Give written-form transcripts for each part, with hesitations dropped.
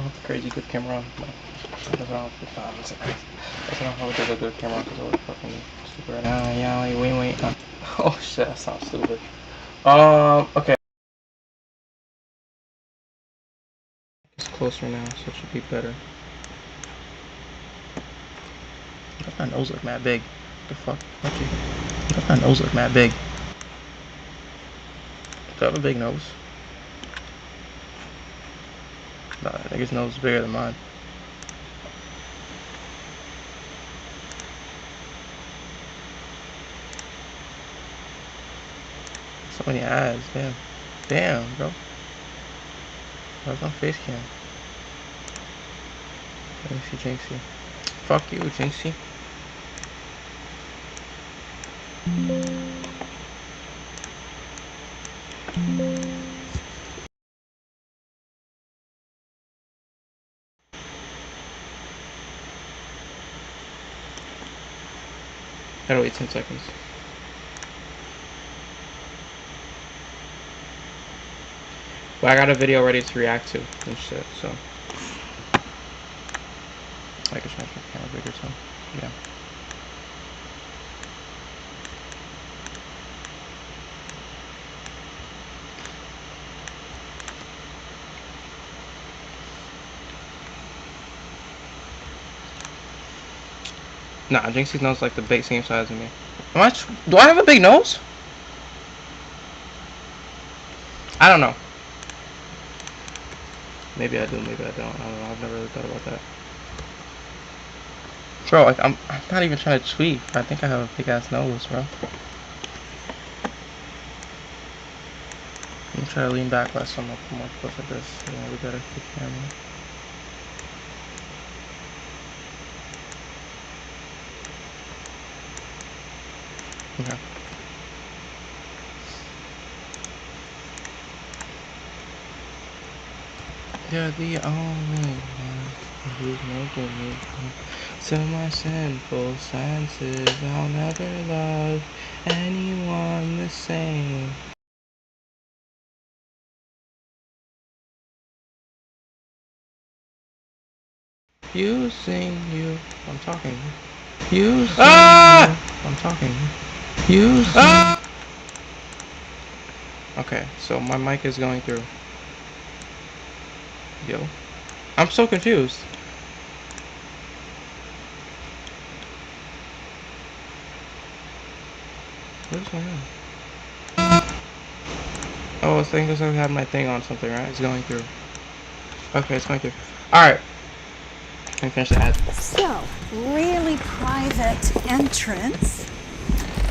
have a crazy good camera on. I don't have a good camera because I look fucking stupid right now. Yeah, wait. Oh shit, that sounds stupid. Okay. It's closer now, so it should be better. My nose look mad big. What the fuck? Okay. My nose look mad big. Do I have a big nose? Nah, I think his nose is bigger than mine. So many ads, damn. Damn, bro. Where's my face cam? Let me see Jinxie. Fuck you, Jinxie. Gotta wait 10 seconds. But I got a video ready to react to and shit, so. I can make the camera bigger too. Yeah. Nah, Jinxie's nose like the big same size as me. Do I have a big nose? I don't know. Maybe I do, maybe I don't. I don't know. I've never really thought about that. Bro, like I'm not even trying to tweet. I think I have a big ass nose, bro. I'm trying to lean back less so I'm up more close like this. Yeah, we gotta keep the camera. Okay. You're the only one who's making me to my sinful senses. I'll never love anyone the same. Using you, I'm talking. Using you, I'm talking. Using. Okay, so my mic is going through. Yo, I'm so confused. What is going on? Oh, I think I have my thing on something, right? It's going through. Okay, it's going through. Alright. Let me finish the ad. So, really private entrance.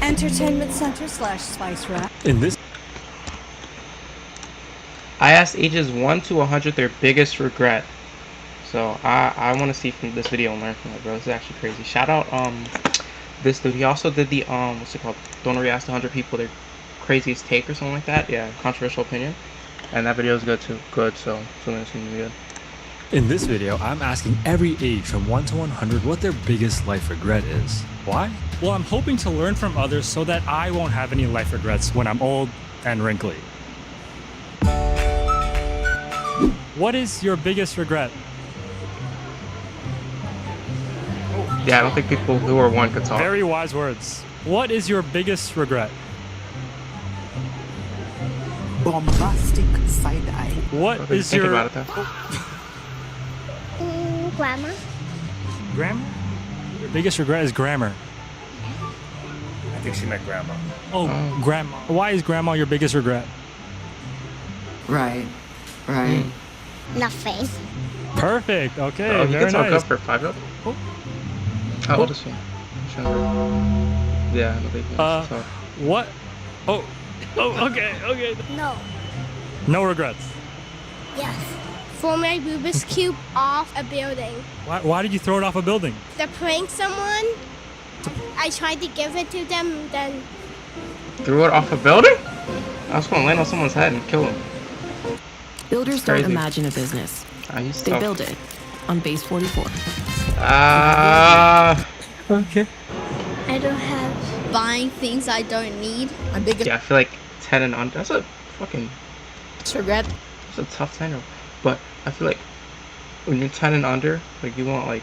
Entertainment Center / Spice Rack. In this, I asked ages 1 to 100 their biggest regret. So I want to see from this video and learn from it, bro. This is actually crazy. Shout out this dude. He also did the what's it called? Don't Worry, asked 100 people their craziest take or something like that. Yeah, controversial opinion. And that video is good too. Good. So it's gonna seem good. in this video, I'm asking every age from 1 to 100 what their biggest life regret is. Why? Well, I'm hoping to learn from others so that I won't have any life regrets when I'm old and wrinkly. What is your biggest regret? Yeah, I don't think people who are 1 could talk. Very wise words. What is your biggest regret? Bombastic side eye. What is Think your about it though. Grammar. grammar? Your biggest regret is grammar. I think she meant grandma. Oh, grandma. Why is grandma your biggest regret? Right. Nothing. Perfect. Okay, Oh, he very can talk nice. up for 5 up. Oh. How old is he? Yeah, no big deal. So, What? Oh, okay. No. No regrets. Yes. For my Rubik's Cube off a building. Why did you throw it off a building? To prank someone, I tried to give it to them, then threw it off a building? I was gonna land on someone's head and kill him. Builders don't Crazy. imagine a business. They They build it on base 44. Okay. I don't have buying things I don't need. My biggest Yeah, I feel like 10 and under. That's a fucking. regret. That's a tough 10. But I feel like when you're 10 and under, like you won't like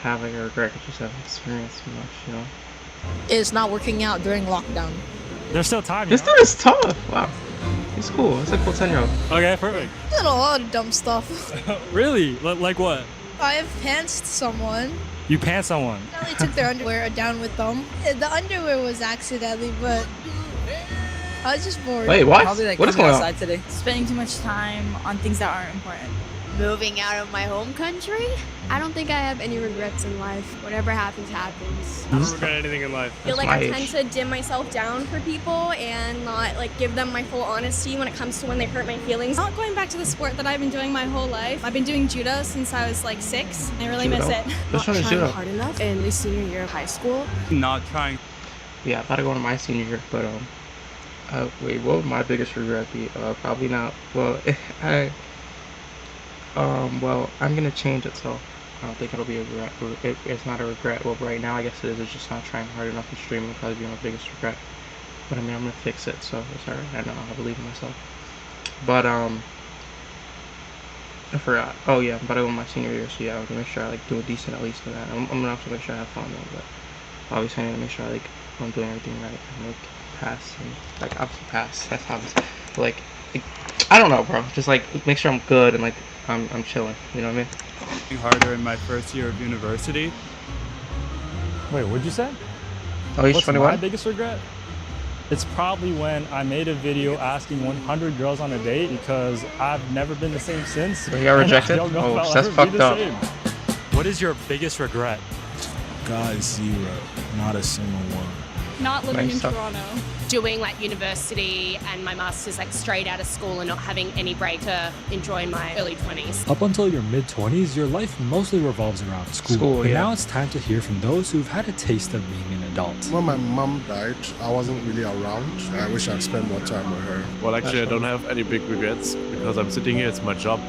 have like a regret because you just haven't experienced too much, you know. Is not working out during lockdown. There's still time. This dude is tough. Wow, he's cool. He's a cool 10-year-old. Okay, perfect. Did a lot of dumb stuff. Really? Like what? I have pantsed someone. You pants someone. They took their underwear down with them. The underwear was accidentally, but I was just bored. Wait, what? Probably like What is coming going on? outside today. Spending too much time on things that aren't important. Moving out of my home country? I don't think I have any regrets in life. Whatever happens, happens. I don't regret anything in life. I feel like my I age. tend to dim myself down for people and not like give them my full honesty when it comes to when they hurt my feelings. Not going back to the sport that I've been doing my whole life. I've been doing judo since I was like 6. I really miss Judo? it. Which one is judo? hard enough in the senior year of high school. Not trying. Yeah, I thought to go to my senior year, but wait, what would my biggest regret be? Probably not. Well, well, I'm gonna change it, so I don't think it'll be a regret. It's not a regret. Well, right now, I guess it is. It's just not trying hard enough in streaming. Would probably be my biggest regret. But I mean, I'm gonna fix it, so it's alright. I know. I believe in myself. But I forgot. Oh yeah, but I went my senior year, so yeah, I'm gonna make sure I like do a decent at least in that. I'm gonna have to make sure I have fun though, but obviously I need to make sure like I'm doing everything right and like pass and like obviously pass. That's obviously like I don't know, bro. Just like make sure I'm good and like I'm chilling. You know what I mean? Harder in my first year of university. Wait, what'd you say? Oh, he's What's 21. my biggest regret? It's probably when I made a video asking 100 girls on a date because I've never been the same since. So he got rejected? I don't know Oh, if I'll that's ever be fucked the up. same. What is your biggest regret? God, 0. Not a single one. Not living Nice in stuff. Toronto. Doing like university and my master's like straight out of school and not having any break to enjoy my early 20s. Up until your mid-20s, your life mostly revolves around school. School, But yeah. now it's time to hear from those who've had a taste of being an adult. When my mom died, I wasn't really around. I wish I'd spent more time with her. Well, actually, I don't have any big regrets because I'm sitting here. It's my job.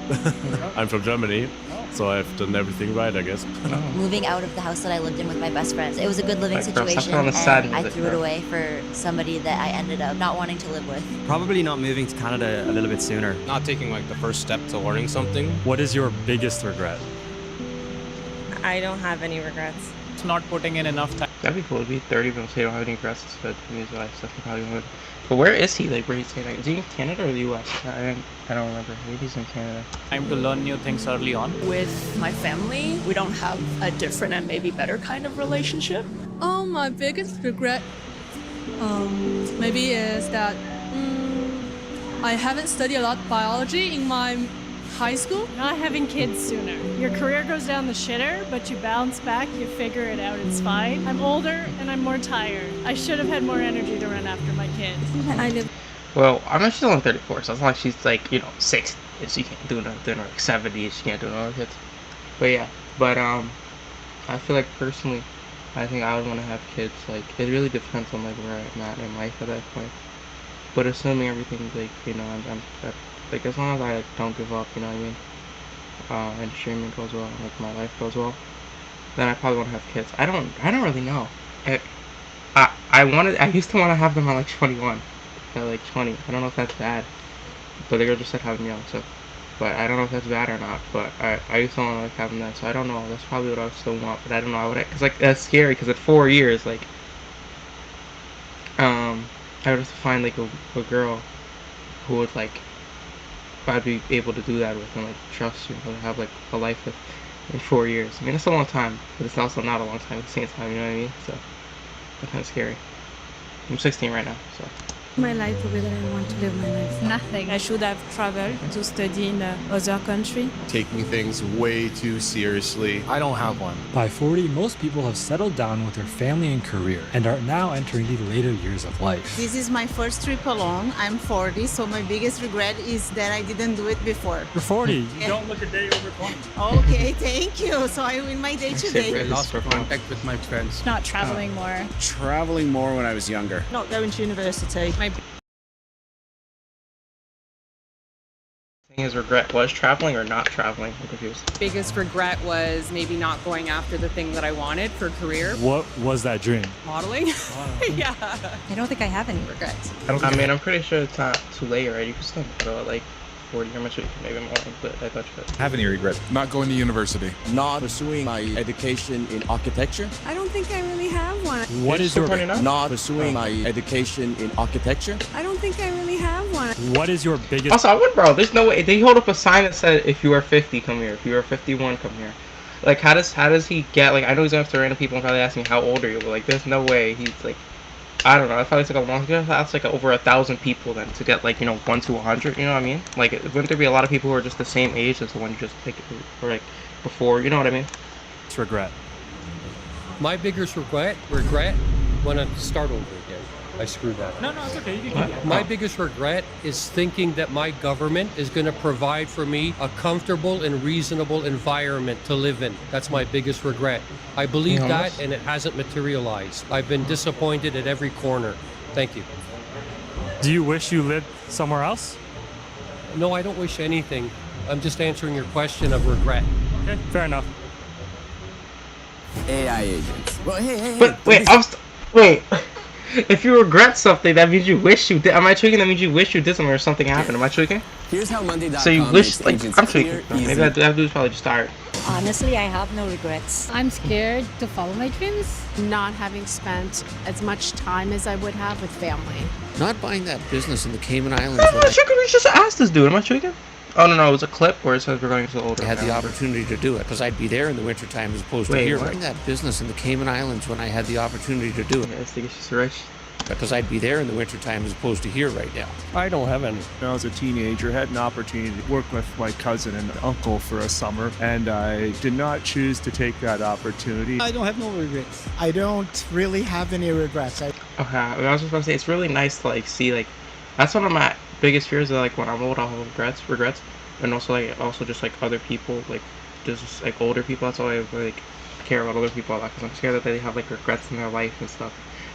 I'm from Germany, so I've done everything right, I guess. Moving out of the house that I lived in with my best friends. It was a good living Like, bro, stop situation, on the and side I music, threw it bro. away for somebody that I ended up not wanting to live with. Probably not moving to Canada a little bit sooner. Not taking like the first step to learning something. What is your biggest regret? I don't have any regrets. It's not putting in enough time. That'd be cool to be 30 but say you don't have any regrets. But his life stuff he probably would. But where is he? Like where he's saying like is he in Canada or the US? I don't remember. Maybe he's in Canada. Time to learn new things early on. With my family, we don't have a different and maybe better kind of relationship. Oh, my biggest regret, maybe is that I haven't studied a lot of biology in my high school. Not having kids sooner. Your career goes down the shitter, but you bounce back, you figure it out, it's fine. I'm older and I'm more tired. I should have had more energy to run after my kids. I live Well, I mean she's only 34, so it's not like she's like, you know, 60 and she can't do nothing, or like 70 and she can't do no kids. But yeah. But I feel like personally I think I would want to have kids. Like it really depends on like where I'm at in life at that point. But assuming everything's like, you know, I'm like as long as I like, don't give up, you know what I mean? And streaming goes well, and, like my life goes well, then I probably want to have kids. I don't really know. I used to want to have them at like 21, at like 20. I don't know if that's bad, but they were just like having young, so. But I don't know if that's bad or not. But I used to want to like have them then, so I don't know. That's probably what I would still want, but I don't know. I would, cause like that's scary, cause at 4 years, like, I would have to find like a girl who would like. I'd be able to do that with and like trust you know, to have like a life with in 4 years. I mean it's a long time, but it's also not a long time at the same time, you know what I mean? So that's kind of scary. I'm 16 right now, so my life the way that I want to live my life. Nothing. I should have traveled to study in other country. Taking things way too seriously. I don't have one. By 40, most people have settled down with their family and career and are now entering the later years of life. This is my first trip alone. I'm 40, so my biggest regret is that I didn't do it before. You're 40. You don't look a day over 20. Okay, thank you. So I'm in my day-to-day. Lost contact with my friends. Not traveling more. Traveling more when I was younger. Not going to university. his regret was traveling or not traveling. I'm confused. Biggest regret was maybe not going after the thing that I wanted for career. What was that dream? Modeling. Yeah. I don't think I have any regrets. I mean, I'm pretty sure it's not too late already. You can still model at like 40. I'm not sure you can maybe more, but I thought you could. Have any regrets? Not going to university. Not pursuing my education in architecture. I don't think I really have one. What is your Not pursuing my education in architecture. I don't think I really have one. What is your biggest? Also, I would, bro. There's no way they hold up a sign that said, "If you are 50, come here. If you are 51, come here." Like, how does he get? Like, I know he's going after random people and probably asking how old are you, but like, there's no way he's like, I don't know. That probably took a long. That's like over 1,000 people then to get like 1 to 100. You know what I mean? Like, wouldn't there be a lot of people who are just the same age as the one you just picked, or like before? You know what I mean? It's regret. My biggest regret when I start over again. I screwed that. No, it's okay. You can My biggest regret is thinking that my government is going to provide for me a comfortable and reasonable environment to live in. That's my biggest regret. I believe that, and it hasn't materialized. I've been disappointed at every corner. Thank you. Do you wish you lived somewhere else? No, I don't wish anything. I'm just answering your question of regret. Okay, fair enough. AI agents. Well, hey. But wait, wait. If you regret something, that means you wish you did. Am I tweaking? That means you wish you did something or something happened. Am I tweaking? Here's how Monday.com So you wish, like, agents I'm tweaking. clear, Maybe that dude's probably just tired. Honestly, I have no regrets. I'm scared to follow my dreams. Not having spent as much time as I would have with family. Not buying that business in the Cayman Islands. Oh, I should just ask this dude. Am I tweaking? Oh no, it was a clip where it says we're going to the older. I had the opportunity to do it because I'd be there in the wintertime as opposed to here. Buying that business in the Cayman Islands when I had the opportunity to do it. I think it's just rich. Because I'd be there in the wintertime as opposed to here right now. I don't have any. When I was a teenager, I had an opportunity to work with my cousin and uncle for a summer, and I did not choose to take that opportunity. I don't have no regrets. I don't really have any regrets. Okay, I was just gonna say, it's really nice to like see, like, that's one of my biggest fears, that like when I'm old I'll have regrets, and also just like other people, like just like older people. That's why I like care about other people a lot, because I'm scared that they have like regrets in their life and stuff.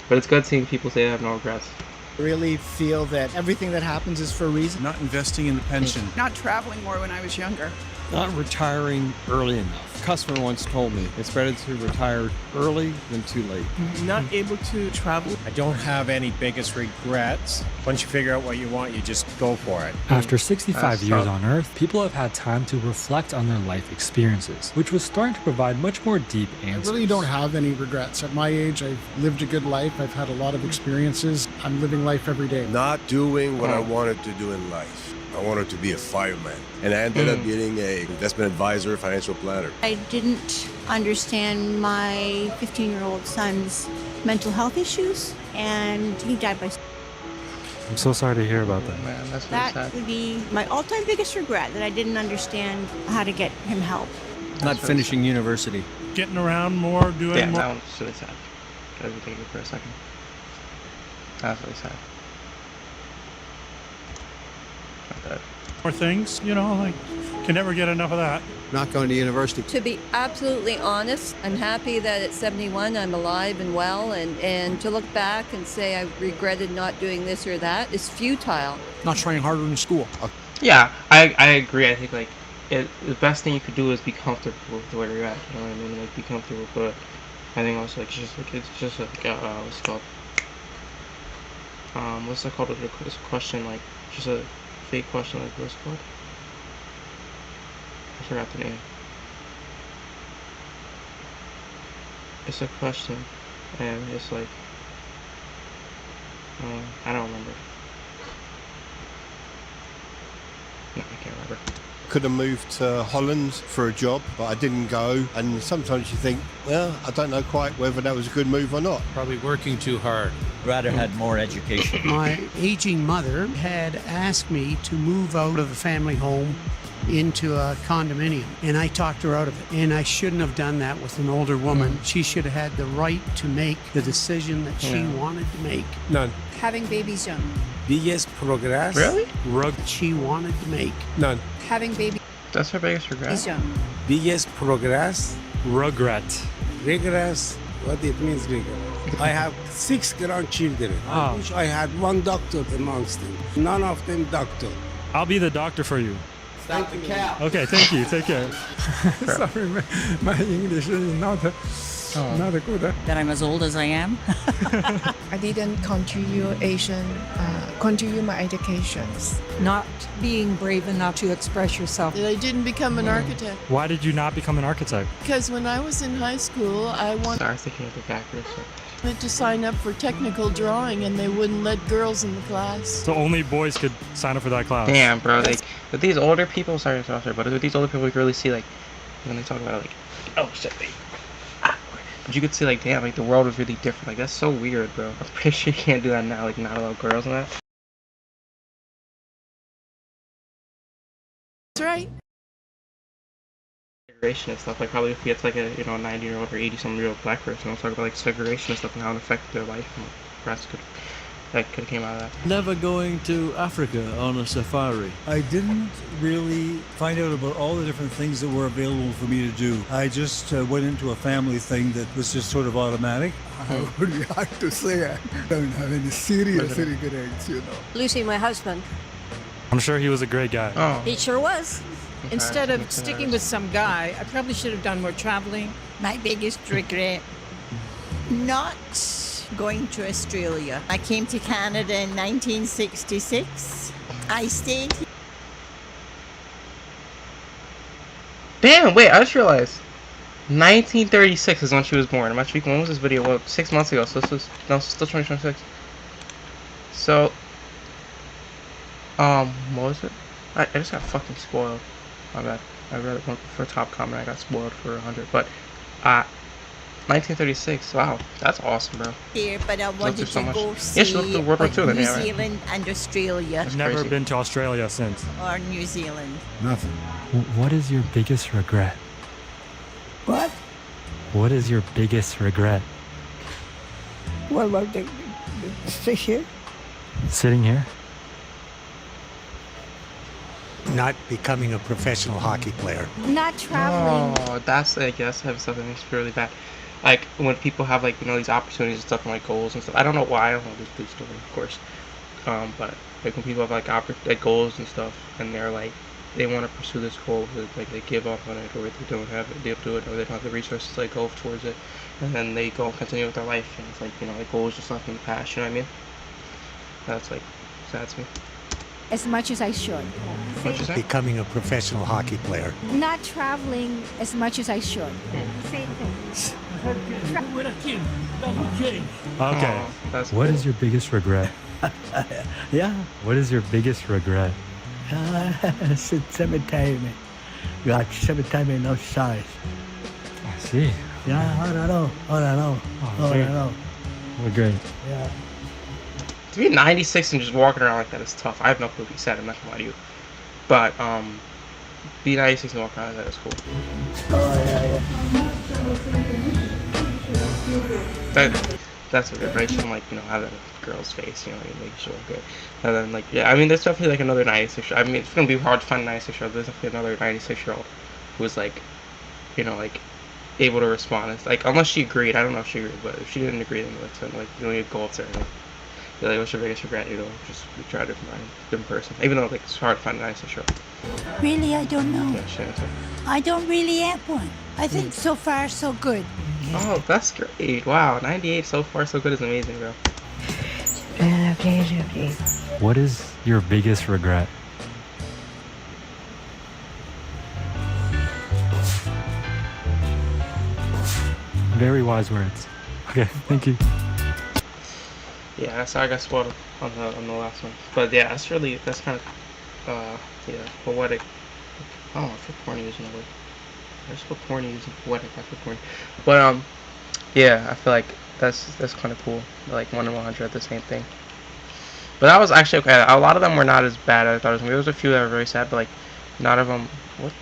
But it's good seeing people say they have no regrets. I really feel that everything that happens is for a reason. Not investing in the pension. Not traveling more when I was younger. Not retiring early enough. A customer once told me it's better to retire early than too late. Not able to travel. I don't have any biggest regrets. Once you figure out what you want, you just go for it. After 65 years on Earth, people have had time to reflect on their life experiences, which was starting to provide much more deep answers. I really don't have any regrets. At my age, I've lived a good life. I've had a lot of experiences. I'm living life every day. Not doing what I wanted to do in life. I wanted to be a fireman, and I ended up getting a investment advisor, financial planner. I didn't understand my 15-year-old son's mental health issues, and he died by. I'm so sorry to hear about that. Man, that's really sad. That would be my all-time biggest regret, that I didn't understand how to get him help. Not finishing university. Getting around more, doing more. That one's really sad. Gotta think of it for a second. That's really sad. More things, like, can never get enough of that. Not going to university. To be absolutely honest, I'm happy that at 71 I'm alive and well, and to look back and say I regretted not doing this or that is futile. Not trying harder in school. Yeah, I agree. I think like the best thing you could do is be comfortable with where you're at. You know what I mean? Like, be comfortable. But I think also like it's just like what's it called? What's that called? It's a question, like just a fake question, like what's it called? I forgot the name. It's a question, and it's like I don't remember. No, I can't remember. Could have moved to Holland for a job, but I didn't go. And sometimes you think, well, I don't know quite whether that was a good move or not. Probably working too hard. Rather had more education. My aging mother had asked me to move out of the family home into a condominium, and I talked her out of it. And I shouldn't have done that with an older woman. She should have had the right to make the decision that she wanted to make. None. Having babies young. Biggest progress. Really? She wanted to make. None. Having babies That's her biggest regret. young. Biggest progress. Regret. Regress. What it means regret. I have 6 grandchildren. I wish I had one doctor amongst them. None of them doctor. I'll be the doctor for you. Thank the cow. Okay, thank you. Take care. Sorry, my English is not Not a good. That I'm as old as I am. I didn't continue my educations. Not being brave enough to express yourself. I didn't become an architect Why did you not become an architect? because when I was in high school, I wanted Sorry, thinking of the backwards. to sign up for technical drawing, and they wouldn't let girls in the class. So only boys could sign up for that class. Damn, bro. Like, with these older people, sorry, but with these older people, you can really see, like, when they talk about it, like, oh shit, but you could see, like, damn, like, the world was really different. Like, that's so weird, bro. I'm pretty sure you can't do that now, like, not allow girls in that. That's right. Segregation and stuff, like, probably if you get, like, a, you know, a 90-year-old or 80-some-year-old black person, I'll talk about, like, segregation and stuff and how it affected their life, and perhaps could have came out of that. Never going to Africa on a safari. I didn't really find out about all the different things that were available for me to do. I just went into a family thing that was just sort of automatic. I would be hard to say. I don't have any serious regrets, you know. Losing my husband. I'm sure he was a great guy. Oh. He sure was. Instead of sticking with some guy, I probably should have done more traveling. My biggest regret, not going to Australia. I came to Canada in 1966. I stayed here. Damn, wait, I just realized 1936 is when she was born. Am I speaking? When was this video? Well, 6 months ago, so this was, no, it's still 2026. So, what was it? I just got fucking spoiled. My bad. I read it for a top comment, I got spoiled for 100, but, 1936, wow, that's awesome, bro. Here, but I wanted to go see yeah, she looked through World War II then, New yeah, right? Zealand and Australia. I've never been to Australia since. Or New Zealand. Nothing. What is your biggest regret? What? What is your biggest regret? What about the stay here? Sitting here? Not becoming a professional hockey player. Not traveling. Oh, that's, I guess, have something that's really bad. Like, when people have, like, you know, these opportunities and stuff and, like, goals and stuff. I don't know why, I don't know this story, of course. But, like, when people have, like, goals and stuff, and they're, like, they want to pursue this goal, like, they give up on it, or they don't have it, they'll do it, or they don't have the resources to, like, go towards it, and then they go and continue with their life, and it's, like, you know, like, goals just left in the past, you know what I mean? That's, like, sad to me. As much as I should. What'd you say? Becoming a professional hockey player. Not traveling as much as I should. Same thing. Okay. That's What is your biggest regret? Yeah. What is your biggest regret? Cemetery. Got cemetery no size. I see. Yeah, I don't know. Well, great. Yeah. To be 96 and just walking around like that is tough. I have no clue what you said, I'm not gonna lie to you. But, be 96 and walking around like that is cool. That's a good, right? You can, like, you know, have a girl's face, you know, and make sure good. And then, like, yeah, I mean, there's definitely, like, another 96-year-old. I mean, it's gonna be hard to find a 96-year-old. There's definitely another 96-year-old who's, like, you know, like, able to respond. It's like, unless she agreed, I don't know if she agreed, but if she didn't agree, then, like, you know, you go up there and, like, what's your biggest regret, you know, just try to find a different person. Even though, like, it's hard to find a 96-year-old. Really, I don't know. Yeah, she answered. I don't really have one. I think so far so good. Oh, that's great. Wow, 98 so far so good is amazing, bro. What is your biggest regret? Very wise words. Okay, thank you. Yeah, sorry I got spoiled on the last one. But yeah, that's kind of, yeah, poetic. Oh, I feel corny using the word. I just feel corny using poetic, I feel corny. But, yeah, I feel like that's kind of cool. Like, 1 in 100 the same thing. But that was actually okay. A lot of them were not as bad as I thought it was. There was a few that were very sad, but, like, none of them, what?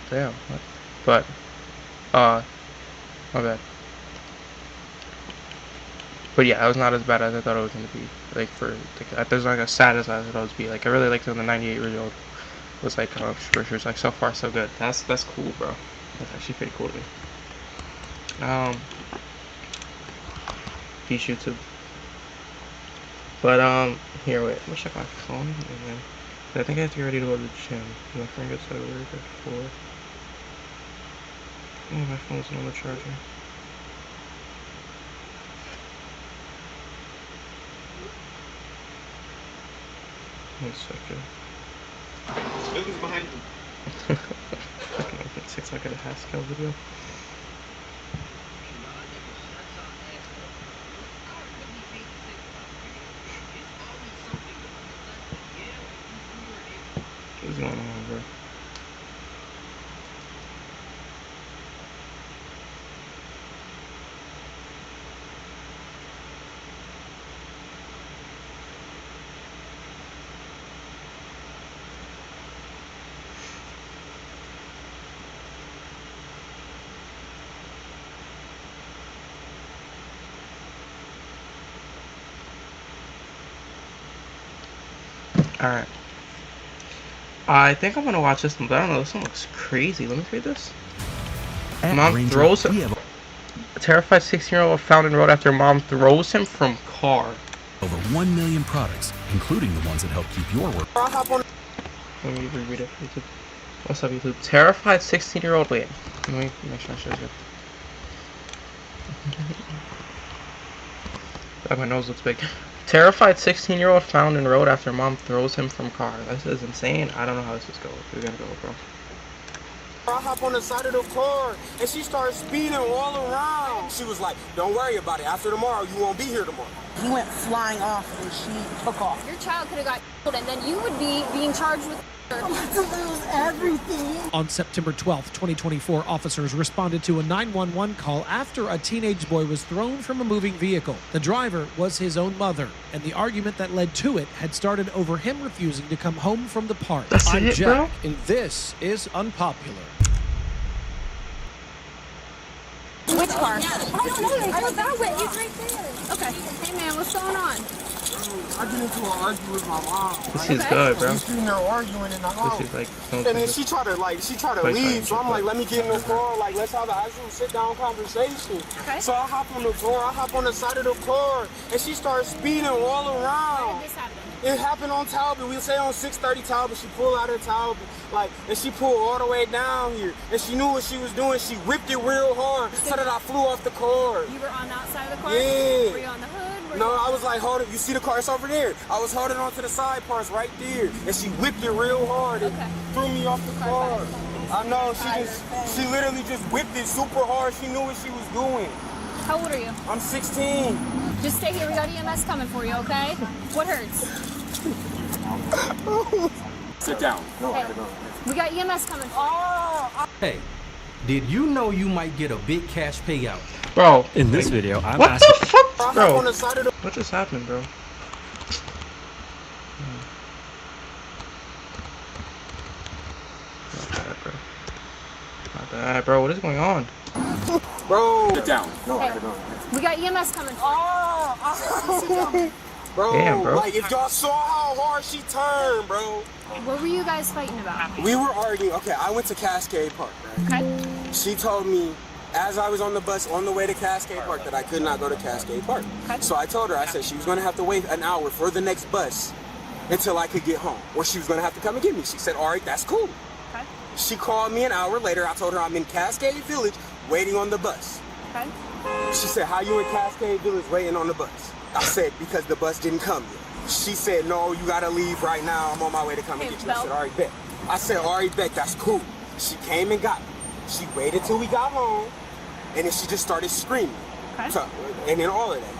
Damn, what? But, my bad. But yeah, it was not as bad as I thought it was going to be. Like, there's like as sad as I thought it would be. Like, I really liked when the 98-year-old was like, for sure, it's like, so far so good. That's cool, bro. That's actually pretty cool to me. Peace, YouTube. But, here, wait, let me check my phone, and then, I think I have to get ready to go to the gym. My friend gets out of work at 4. Oh, my phone's not on the charger. One second. Who's behind you? Fucking open 6 like a Haskell video. What's going on, bro? Alright. I think I'm gonna watch this one, but I don't know. This one looks crazy. Let me read this. Mom throws him. A terrified 16-year-old found in road after mom throws him from car. Over 1 million products, including the ones that help keep your work. Let me reread it for YouTube. What's up, YouTube? Terrified 16-year-old. Wait. Let me make sure I show you. Like my nose looks big. Terrified 16-year-old found in road after mom throws him from car. This is insane. I don't know how this is going. We're gonna go, bro. I hop on the side of the car and she started speeding all around. She was like, don't worry about it. After tomorrow, you won't be here tomorrow. He went flying off and she took off. Your child could have got killed and then you would be being charged with I'm about to lose everything. On September 12th, 2024, officers responded to a 911 call after a teenage boy was thrown from a moving vehicle. The driver was his own mother, and the argument that led to it had started over him refusing to come home from the park. I'm Jack, and this is Unpopular. Which car? I don't know. I was that way. He's right there. Okay. Hey, man, what's going on? I get into an argument with my mom. This is good, bro. We're sitting there arguing in the house. This is like and then she tried to leave. So I'm like, let me get in the car. Like, let's have an actual sit-down conversation. Okay. So I hop on the car. I hop on the side of the car, and she starts speeding all around. Where did this happen? It happened on Talbot. We say on 630 Talbot. She pulled out her Talbot, and she pulled all the way down here. And she knew what she was doing. She whipped it real hard so that I flew off the car. You were on the outside of the car? Yeah. Were you on the hood? No, I was like, hold it. You see the car? It's over there. I was holding on to the side parts right there. And she whipped it real hard and threw me off the car. I know. She literally just whipped it super hard. She knew what she was doing. How old are you? I'm 16. Just stay here. We got EMS coming for you, okay? What hurts? Sit down. Okay. We got EMS coming. Hey, did you know you might get a big cash payout? Bro, in this video, I'm what asking. the fuck, bro? What just happened, bro? Not bad, bro. What is going on? Bro, sit down. Okay. We got EMS coming. Bro, damn, bro. Like if y'all saw how hard she turned, bro. What were you guys fighting about? We were arguing. Okay, I went to Cascade Park, right? Okay. She told me as I was on the bus on the way to Cascade Park that I could not go to Cascade Park. Okay. So I told her, I said she was going to have to wait an hour for the next bus until I could get home, or she was going to have to come and get me. She said, all right, that's cool. Okay. She called me an hour later. I told her I'm in Cascade Village waiting on the bus. Okay. She said, how you in Cascade Village waiting on the bus? I said, because the bus didn't come yet. She said, no, you gotta leave right now. I'm on my way to come and get you. I said, all right, bet. I said, all right, bet, that's cool. She came and got me. She waited till we got home, and then she just started screaming. Okay. So, and then all of that.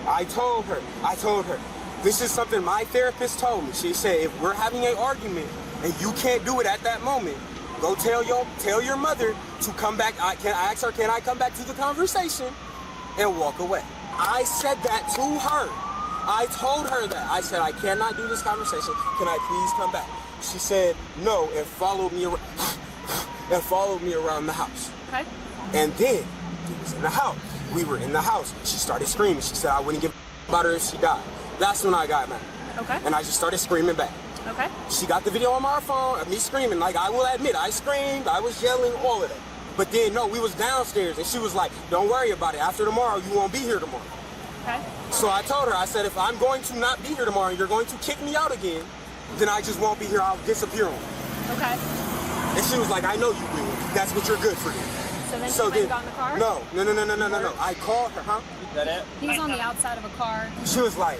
I told her, this is something my therapist told me. She said, if we're having an argument and you can't do it at that moment, go tell your mother to come back. I asked her, can I come back to the conversation and walk away? I said that to her. I told her that. I said, I cannot do this conversation. Can I please come back? She said, no, and followed me around the house. Okay. And then he was in the house. We were in the house. She started screaming. She said, I wouldn't give about her if she died. That's when I got mad. Okay. And I just started screaming back. Okay. She got the video on my phone of me screaming. Like, I will admit, I screamed, I was yelling, all of that. But then, no, we was downstairs, and she was like, don't worry about it. After tomorrow, you won't be here tomorrow. Okay. So I told her, I said, if I'm going to not be here tomorrow and you're going to kick me out again, then I just won't be here. I'll disappear on you. Okay. And she was like, I know you will. That's what you're good for. So then she got in the car? No. I called her, huh? He was on the outside of a car. She was like,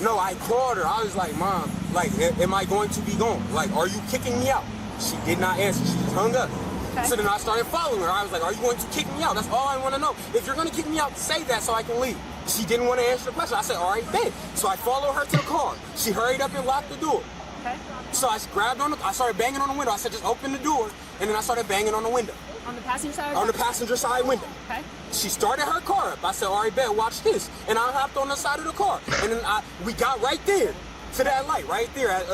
no, I called her. I was like, Mom, Like, am I going to be gone? Like, are you kicking me out? She did not answer. She just hung up. Okay. So then I started following her. I was like, are you going to kick me out? That's all I want to know. If you're going to kick me out, say that so I can leave. She didn't want to answer the question. I said, all right, bet. So I followed her to the car. She hurried up and locked the door. Okay. So I grabbed I started banging on the window. I said, just open the door. And then I started banging on the window. On the passenger side? On the passenger side window. Okay. She started her car up. I said, all right, bet, watch this. And I hopped on the side of the car. And then we got right there to that light, right there at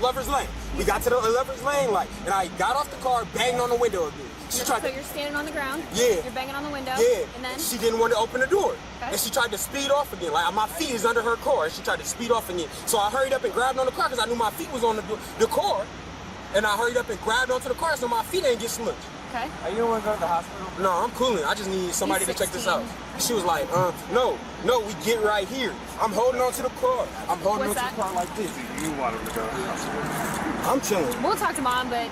Lover's Lane. We got to the Lover's Lane light. And I got off the car, banged on the window again. So you're standing on the ground? Yeah. You're banging on the window? Yeah. And then? She didn't want to open the door. Okay. And she tried to speed off again. Like, my feet is under her car. And she tried to speed off again. So I hurried up and grabbed on the car because I knew my feet was on the car. And I hurried up and grabbed onto the car so my feet ain't get smushed. Okay. Are you want to go to the hospital? No, I'm cooling. I just need somebody to check this out. She was like, no, we get right here. I'm holding on to the car. I'm holding on to the car like this. You want him to go to the hospital? I'm chilling. We'll talk to Mom, but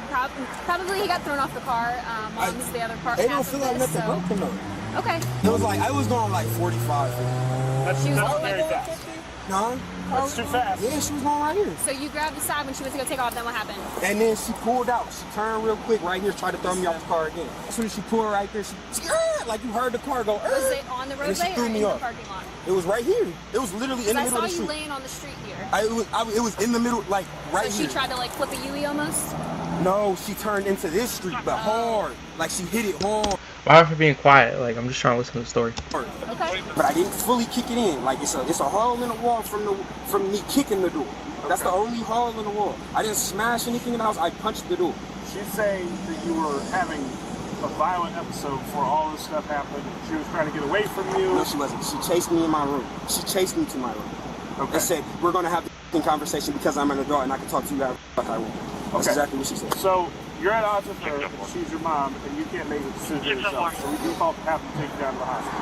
probably he got thrown off the car. Mom's the other part. They don't feel like nothing broken though. Okay. It was like, I was going like 45. That's very fast. No? That's too fast. Yeah, she was going right here. So you grabbed the side when she went to go take off, then what happened? And then she pulled out. She turned real quick right here, tried to throw me off the car again. As soon as she pulled right there, she like you heard the car go. Was it on the roadway or in the parking lot? It was right here. It was literally in the middle of the street. I saw you laying on the street here. It was in the middle, like right here. So she tried to like flip a U-ey almost? No, she turned into this street, but hard. Like she hit it hard. Why for being quiet? Like I'm just trying to listen to the story. Okay. But I didn't fully kick it in. Like it's a hole in the wall from me kicking the door. That's the only hole in the wall. I didn't smash anything in the house. I punched the door. She's saying that you were having a violent episode before all this stuff happened. She was trying to get away from you. No, she wasn't. She chased me in my room. She chased me to my room. Okay. And said, we're going to have the conversation because I'm an adult and I can talk to you however I want. That's exactly what she said. So you're at odds with her, and she's your mom, and you can't make a decision yourself. So we do have to take you down to the hospital.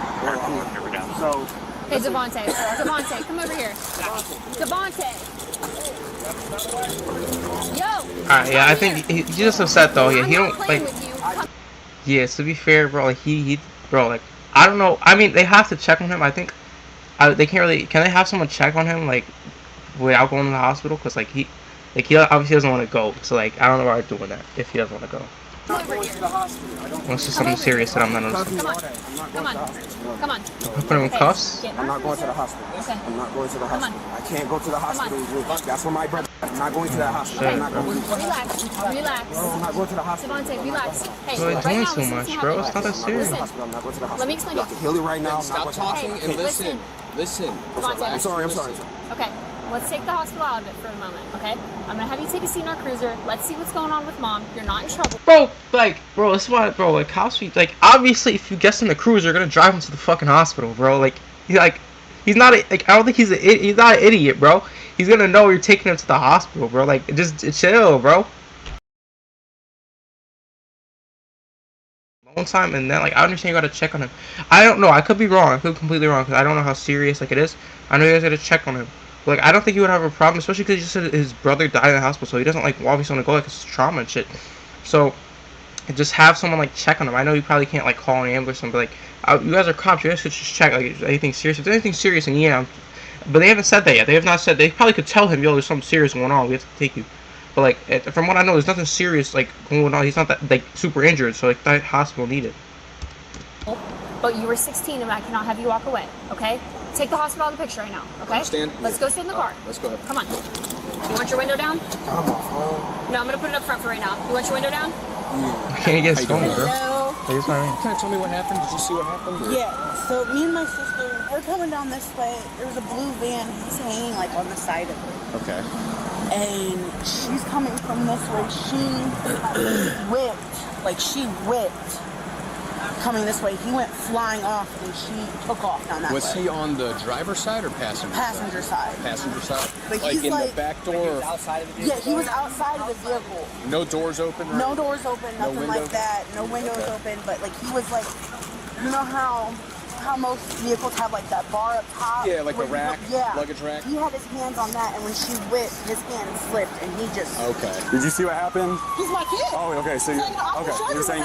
So. Hey, Devontae. Devontae, come over here. Devontae. Yo. Alright, yeah, I think he's just upset though. Yeah, he don't like. Yeah, to be fair, bro, like bro, like I don't know. I mean, they have to check on him. I think they can't really. Can they have someone check on him like without going to the hospital? Cause like he obviously doesn't want to go. So like I don't know why they're doing that if he doesn't want to go. I'm not going to the hospital. Unless it's something serious that I'm not understanding. Come on. Put him in cuffs? I'm not going to the hospital. I'm not going to the hospital. I can't go to the hospital. That's where my brother. I'm not going to that hospital. I'm not going to. Relax. I'm not going to the hospital. Devontae, relax. Hey, you're doing so much, bro. It's not that serious. I'm not going to the hospital. Let me explain. You can heal it right now. Stop talking and listen. I'm sorry. Okay. Let's take the hospital out of it for a moment, okay? I'm gonna have you take a seat in our cruiser. Let's see what's going on with Mom. You're not in trouble. Bro, that's why, bro, like, how sweet, like, obviously, if you guess in the cruiser, you're gonna drive him to the fucking hospital, bro. Like, he's not, I don't think he's not an idiot, bro. He's gonna know you're taking him to the hospital, bro. Like, just chill, bro. Long time, and then, like, I understand you gotta check on him. I don't know, I could be wrong. I could be completely wrong, because I don't know how serious, like, it is. I know you guys gotta check on him. Like, I don't think he would have a problem, especially because he just said his brother died in the hospital, so he doesn't, like, obviously want to go, like, it's trauma and shit. So, just have someone, like, check on him. I know you probably can't, like, call an ambulance, but, like, you guys are cops, you guys should just check, like, anything serious. If there's anything serious, and yeah, but they haven't said that yet. They have not said, they probably could tell him, yo, there's something serious going on, we have to take you. But, like, from what I know, there's nothing serious, like, going on. He's not that, like, super injured, so, like, that hospital needed. But you were 16 and I cannot have you walk away, okay? Take the hospital out of the picture right now, okay? Understand? Let's go sit in the car. Let's go ahead. Come on. You want your window down? No, I'm gonna put it up front for right now. You want your window down? I can't get his phone, bro. Can you tell me what happened? Did you see what happened? Or? Yeah, so me and my sister, we're coming down this way. There's a blue van. He's hanging like on the side of it. Okay. And she's coming from this way. She whipped. Coming this way, he went flying off and she took off down that way. Was he on the driver's side or passenger side? Passenger side. Passenger side? But like he's in like, the back door? Or? Outside of the vehicle? Yeah, he was outside of the vehicle. No doors open? Right? No doors open, nothing like that. No windows open, but like he was like, you know how most vehicles have like that bar up top? Yeah, like a rack, luggage rack? He had his hands on that, and when she whipped, his hand slipped, and he just... Okay. Did you see what happened? He's my kid. Oh, okay, so you're saying...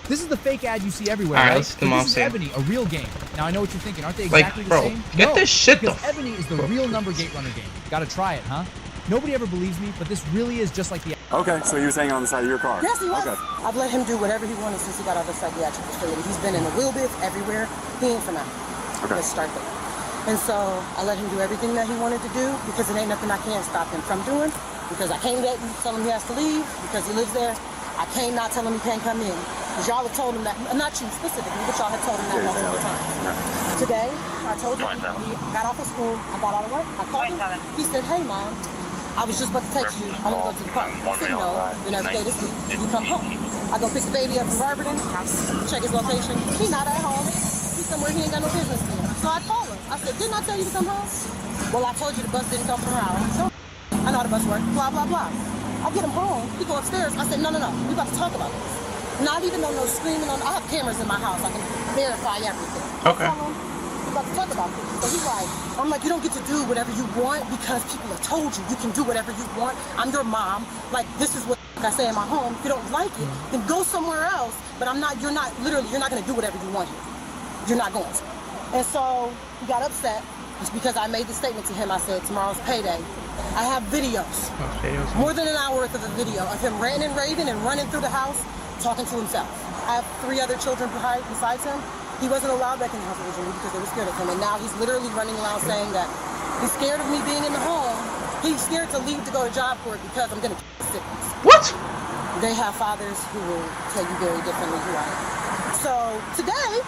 This is the fake ad you see everywhere, Alright, right? let's see the But mom this is say. Ebony, a real game. Now I know what you're thinking. Aren't they Like, exactly bro, the same? get No, this shit because the Ebony is the real number gate runner game. Gotta try it, huh? Nobody ever believes me, but this really is just like the. Okay, so he was hanging on the side of your car. Yes, he was. Okay. I've let him do whatever he wanted since he got out of the psychiatric facility. He's been in the wheelbase everywhere. He ain't from out. Okay. Let's start there. And so I let him do everything that he wanted to do because it ain't nothing I can stop him from doing. Because I can't let him tell him he has to leave because he lives there. I can't not tell him he can't come in. Because y'all have told him that, not you specifically, but y'all have told him that multiple times. Today, I told him he got off of school, I got out of work, I called him. He said, hey, Mom, I was just about to text you. I'm going to go to the park. I said, no, then every day this week, you come home. I go pick the baby up from Barberton, check his location. He's not at home. He's somewhere he ain't got no business in. So I called him. I said, didn't I tell you to come home? Well, I told you the bus didn't come for an hour. So I know how the bus works, blah, blah, blah. I get him home. He go upstairs. I said, no, we about to talk about this. Not even on no screaming. I have cameras in my house. I can verify everything. Okay. We about to talk about this. So he's like, I'm like, you don't get to do whatever you want because people have told you you can do whatever you want. I'm your mom. Like, this is what I say in my home. If you don't like it, then go somewhere else. But you're not going to do whatever you want here. You're not going to. And so he got upset. It's because I made the statement to him. I said, tomorrow's payday. I have videos. More than an hour worth of a video of him ranting and raving and running through the house, talking to himself. I have 3 other children besides him. He wasn't allowed back in the house originally because they were scared of him. And now he's literally running around saying that he's scared of me being in the home. He's scared to leave to go to job corps because I'm going to get sickness. What? They have fathers who will tell you very differently who I am. So today,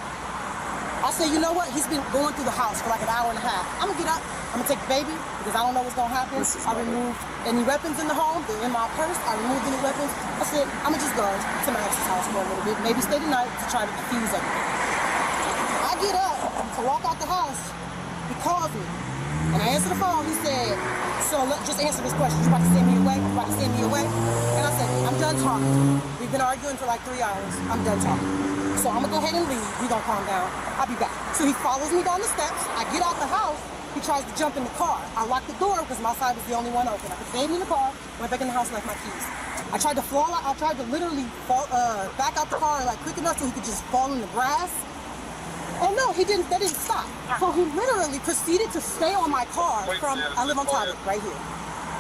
I say, you know what? He's been going through the house for like an hour and a half. I'm going to get up. I'm going to take the baby because I don't know what's going to happen. I removed any weapons in the home. They're in my purse. I removed any weapons. I said, I'm going to just go to my ex's house for a little bit. Maybe stay the night to try to defuse everything. I get up to walk out the house. He calls me. And I answer the phone. He said, so just answer this question. You about to send me away? You about to send me away? And I said, I'm done talking. We've been arguing for like 3 hours. I'm done talking. So I'm going to go ahead and leave. We're going to calm down. I'll be back. So he follows me down the steps. I get out the house. He tries to jump in the car. I locked the door because my side was the only one open. I put the baby in the car, went back in the house and left my keys. I tried to literally back out the car like quick enough so he could just fall in the grass. And no, he didn't. That didn't stop. So he literally proceeded to stay on my car from, I live on top of it, right here.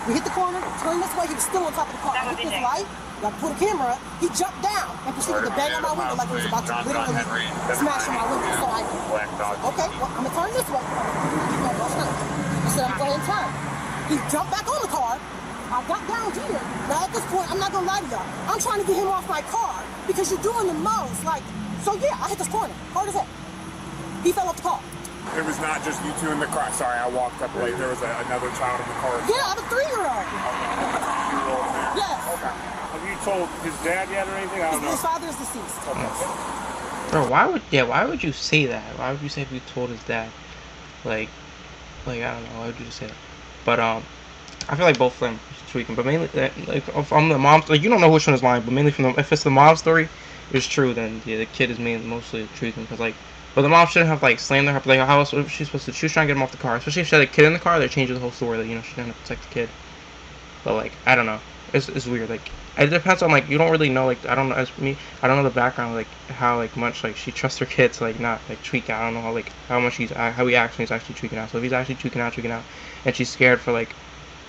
We hit the corner, turned this way, he was still on top of the car. I hit this light, I pulled the camera up, he jumped down and proceeded to bang on my window like he was about to literally smash on my window. So I said, okay, well, I'm gonna turn this way. I said, I'm going to turn. He jumped back on the car. I got down here. Now at this point, I'm not gonna lie to y'all. I'm trying to get him off my car because you're doing the most. Like, so yeah, I hit this corner, hard as heck. He fell off the car. It was not just you two in the car. Sorry, I walked up late. There was another child in the car. Yeah, I have a 3-year-old. Yes. Okay. Have you told his dad yet or anything? I don't know. His father is deceased. Okay. Bro, why would you say that? Why would you say if you told his dad? Like I don't know, why would you just say that? But I feel like both of them are tweaking, but mainly like from the mom, like you don't know which one is lying, but mainly from if it's the mom's story, it's true, then yeah, the kid is mostly tweaking because like. But the mom shouldn't have like slammed her. Like how else was she supposed to? She was trying to get him off the car, especially if she had a kid in the car. They changed the whole story. That she didn't have to protect the kid. But like I don't know, it's weird. Like it depends on like you don't really know. Like I don't know as me, I don't know the background. Like how like much like she trusts her kids. Like not like tweak out. I don't know how much how he actually is actually tweaking out. So if he's actually tweaking out, and she's scared for like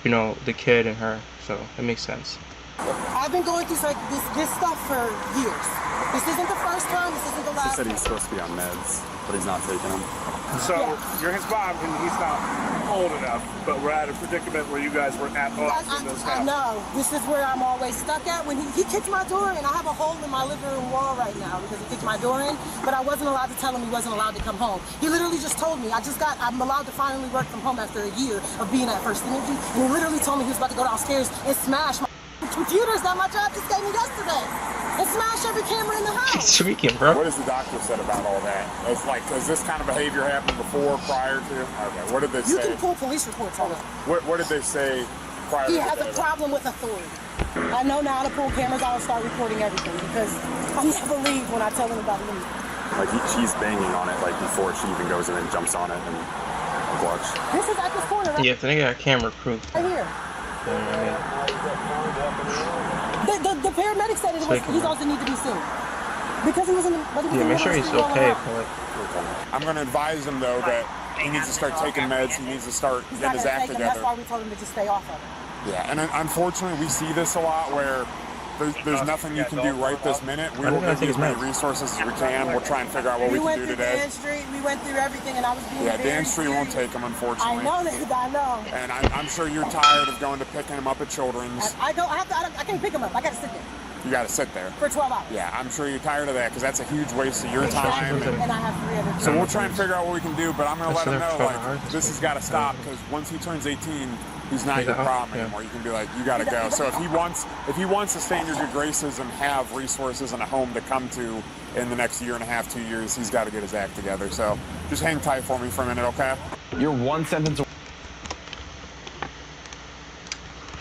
the kid and her. So it makes sense. I've been going through like this stuff for years. This isn't the first time, this isn't the last time. He said he's supposed to be on meds, but he's not taking them. So you're his mom, and he's not old enough, but we're at a predicament where you guys were at odds in this house. I know. This is where I'm always stuck at. When he kicked my door in, I have a hole in my living room wall right now because he kicked my door in, but I wasn't allowed to tell him he wasn't allowed to come home. He literally just told me, I'm allowed to finally work from home after a year of being at First Energy, and he literally told me he was about to go downstairs and smash my computers that my job just gave me yesterday. And smash every camera in the house. Tweaking, bro. What has the doctor said about all that? It's like, has this kind of behavior happened before, prior to? Okay, what did they say? You can pull police reports on it. What did they say prior to? He has a problem with authority. I know now to pull cameras out and start recording everything because I never leave when I tell him about leaving. Like she's banging on it like before she even goes in and jumps on it and watch. This is at this corner, right? Yeah, if they got camera proof. Right here. The paramedic said he's also need to be seen. Because he was in the. Yeah, make sure he's okay. I'm going to advise him though that he needs to start taking meds. He needs to start getting his act together. That's why we told him to just stay off of it. Yeah, and unfortunately, we see this a lot where there's nothing you can do right this minute. We will give you as many resources as we can. We'll try and figure out what we can do today. We went through Dan Street. We went through everything, and I was being Dan Street won't take him, unfortunately. I know that. I know. And I'm sure you're tired of going to picking him up at Children's. I can't pick him up. I got to sit there. You got to sit there. For 12 hours. Yeah, I'm sure you're tired of that because that's a huge waste of your time. And I have 3 other kids. So we'll try and figure out what we can do, but I'm going to let him know, like, this has got to stop because once he turns 18, he's not your problem anymore. You can be like, you got to go. So if he wants to stay in your good graces and have resources and a home to come to in the next year and a half, 2 years, he's got to get his act together. So just hang tight for me for a minute, okay? You're one sentence away.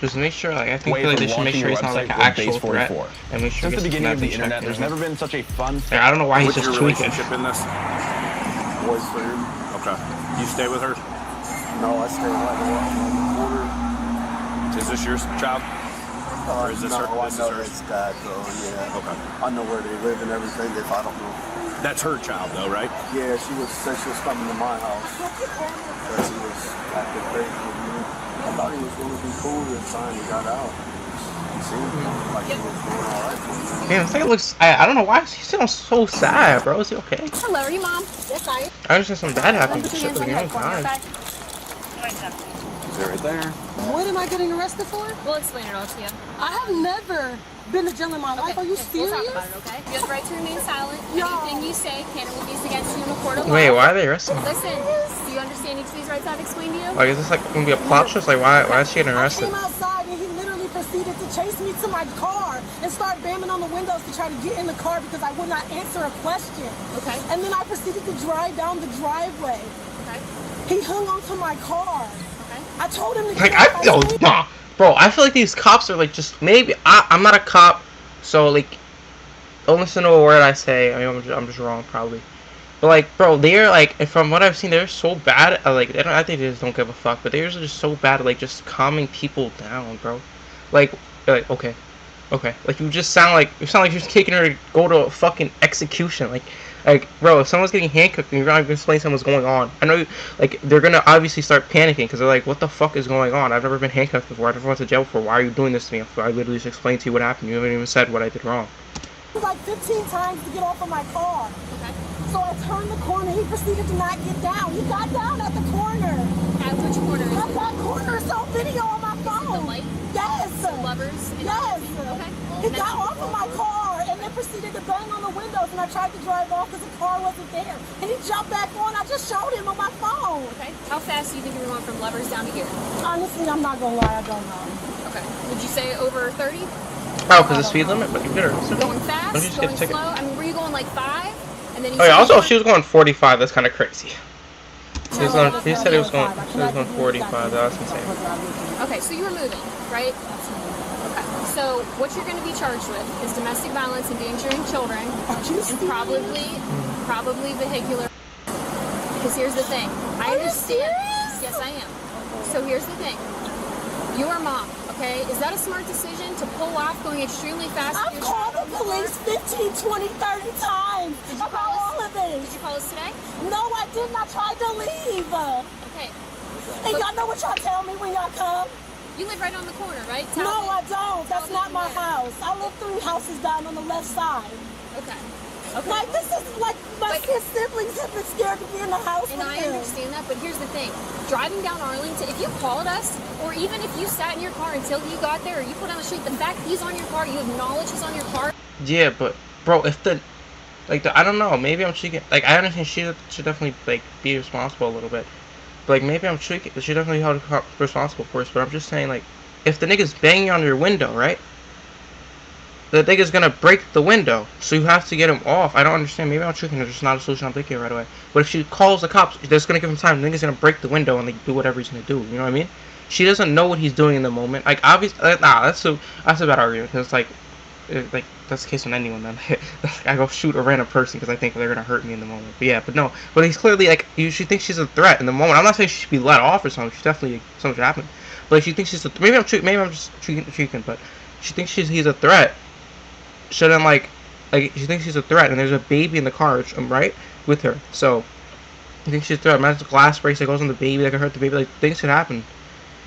Just make sure, like, I think they should make sure he's not like an actual threat. And make sure since the beginning of the internet, there's never been such a fun. Yeah, I don't know why he's just tweaking. Relationship in this? Boyfriend. Okay. You stay with her? No, I stay right around the corner. Is this your child? Or is this her? I know it's Dad, though. Yeah. Okay. I know where they live and everything. If I don't know. That's her child, though, right? Yeah, she said she was coming to my house. But she was acting crazy with me. I thought he was going to be cool this time he got out. He seemed like he was doing all right for me. Man, this thing looks. I don't know why he sounds so sad, bro. Is he okay? Hello, are you mom? Yes, I am. I understand some bad happened, but shit, like, you time. Is it right there? What am I getting arrested for? We'll explain it all to you. I have never been to jail in my life. Are you serious? We'll talk about it, okay? You have the right to remain silent. Anything you say can and will be used against you in a court of law. Wait, why are they arresting him? Listen, do you understand each of these rights I've explained to you? Like, is this like gonna be a plot twist? Like, why is she getting arrested? I came outside and he literally proceeded to chase me to my car and start banging on the windows to try to get in the car because I would not answer a question. Okay. And then I proceeded to drive down the driveway. Okay. He hung onto my car. Okay. I told him to like, bro, I feel like these cops are like just maybe I'm not a cop, so like don't listen to a word I say. I mean, I'm just wrong probably. But like, bro, they're like, from what I've seen, they're so bad at, like, I think they just don't give a fuck, but they're just so bad at, like, just calming people down, bro. Like, okay, like, you sound like you're just kicking her to go to a fucking execution, like, bro, if someone's getting handcuffed and you're not even explaining something what's going on, I know, like, they're gonna obviously start panicking, because they're like, what the fuck is going on? I've never been handcuffed before, I've never went to jail before, why are you doing this to me? I literally just explained to you what happened, you haven't even said what I did wrong. Like 15 times to get off of my car. Okay. So I turned the corner, he proceeded to not get down. He got down at the corner. At which corner? At that corner, it's on video on my phone. The light? Yes. The lovers? Yes. Okay. He got off of my car and then proceeded to bang on the windows and I tried to drive off because the car wasn't there. And he jumped back on, I just showed him on my phone. Okay. How fast do you think you were going from lovers down to here? Honestly, I'm not gonna lie, I don't know. Okay. Would you say over 30? Oh, because the speed limit, but you get her. Going fast? Don't you just get a ticket? Slow? I mean, were you going like 5? And then oh yeah, also if she was going 45, that's kind of crazy. He said he was going 45, that's insane. Okay, so you were moving, right? Okay, so what you're going to be charged with is domestic violence, endangering children, and probably vehicular. Because here's the thing, I understand. Yes, I am. So here's the thing. You're mom, okay? Is that a smart decision to pull off going extremely fast? I've called the police 15, 20, 30 times about all of this. Did you call us today? No, I didn't. I tried to leave. Okay. And y'all know what y'all tell me when y'all come? You live right on the corner, right? No, I don't. That's not my house. I live 3 houses down on the left side. Okay. Like, this is like my siblings have been scared to be in the house. And I understand that, but here's the thing. Driving down Arlington, if you called us, or even if you sat in your car until you got there, or you put on the street, the fact he's on your car, you acknowledge he's on your car. Yeah, but, bro, if I don't know, maybe I'm tweaking. Like, I understand she should definitely, like, be responsible a little bit. But, like, maybe I'm tweaking. She definitely held responsible for us, but I'm just saying, like, if the nigga's banging on your window, right? The nigga's gonna break the window, so you have to get him off. I don't understand. Maybe I'm tricking her. There's not a solution I'm thinking right away. But if she calls the cops, they're just gonna give him time. The nigga's gonna break the window and they do whatever he's gonna do. You know what I mean? She doesn't know what he's doing in the moment. Like, obviously, that's a bad argument. Because like that's the case with anyone. Then I go shoot a random person because I think they're gonna hurt me in the moment. But yeah, but no. But he's clearly like, she thinks she's a threat in the moment. I'm not saying she should be let off or something. She's definitely something should happen. But if she thinks she's maybe I'm just tweaking. But she thinks he's a threat. Shouldn't like like she thinks she's a threat, and there's a baby in the car, right, with her. So I think she's a threat. Imagine the glass breaks, that goes on the baby, that could hurt the baby. Like things could happen,